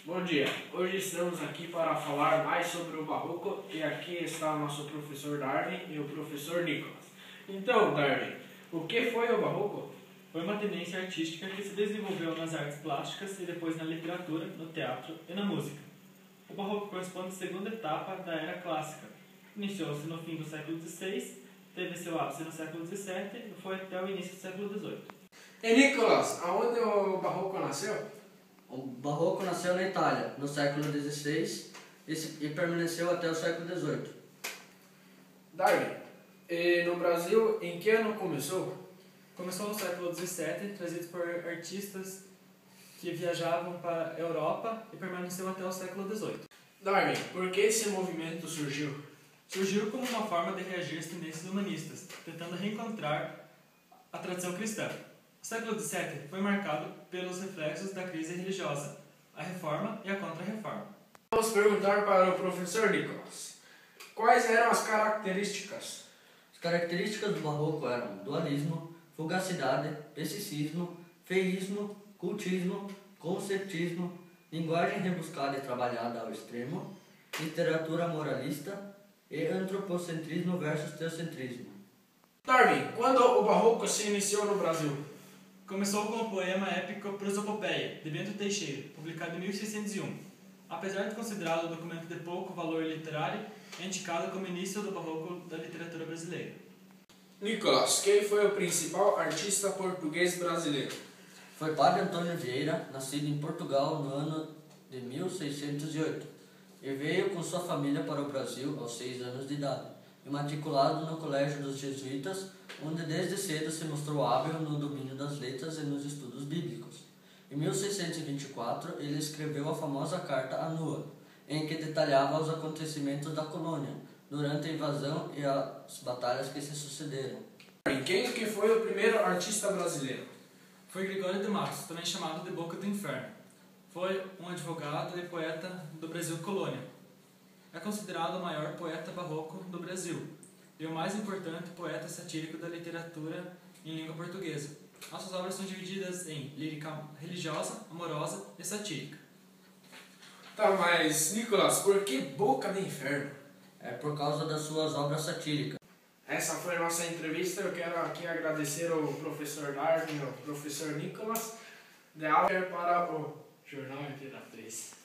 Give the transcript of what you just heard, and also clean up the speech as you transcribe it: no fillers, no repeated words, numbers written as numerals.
Bom dia, hoje estamos aqui para falar mais sobre o Barroco e aqui está o nosso professor Darwin e o professor Nicolas. Então, Darwin, o que foi o Barroco? Foi uma tendência artística que se desenvolveu nas artes plásticas e depois na literatura, no teatro e na música. O Barroco corresponde à segunda etapa da Era Clássica. Iniciou-se no fim do século XVI, teve seu ápice no século XVII e foi até o início do século XVIII. E Nicolas, aonde o Barroco nasceu? O Barroco nasceu na Itália, no século XVI, e permaneceu até o século XVIII. Darwin, e no Brasil, em que ano começou? Começou no século XVII, trazido por artistas que viajavam para a Europa e permaneceu até o século XVIII. Darwin, por que esse movimento surgiu? Surgiu como uma forma de reagir às tendências humanistas, tentando reencontrar a tradição cristã. O século XVII foi marcado pelos reflexos da crise religiosa, a reforma e a contra-reforma. Vamos perguntar para o professor Nicolas. Quais eram as características? As características do Barroco eram dualismo, fugacidade, misticismo, feísmo, cultismo, conceptismo, linguagem rebuscada e trabalhada ao extremo, literatura moralista e antropocentrismo versus teocentrismo. Darwin, quando o Barroco se iniciou no Brasil? Começou com o poema épico Prosopopeia, de Bento Teixeira, publicado em 1601. Apesar de considerado um documento de pouco valor literário, é indicado como início do Barroco da literatura brasileira. Nicolas, quem foi o principal artista português brasileiro? Foi Padre Antônio Vieira, nascido em Portugal no ano de 1608, e veio com sua família para o Brasil aos 6 anos de idade, matriculado no Colégio dos Jesuítas, onde desde cedo se mostrou hábil no domínio das letras e nos estudos bíblicos. Em 1624, ele escreveu a famosa Carta a Nua, em que detalhava os acontecimentos da colônia, durante a invasão e as batalhas que se sucederam. Quem que foi o primeiro artista brasileiro? Foi Gregório de Matos, também chamado de Boca do Inferno. Foi um advogado e poeta do Brasil colônia. É considerado o maior poeta barroco do Brasil e o mais importante poeta satírico da literatura em língua portuguesa. Nossas obras são divididas em lírica religiosa, amorosa e satírica. Tá, mas Nicolas, por que Boca do Inferno? É por causa das suas obras satíricas. Essa foi a nossa entrevista. Eu quero aqui agradecer ao professor Darwin e ao professor Nicolas de Alver para o Jornal Imperatriz.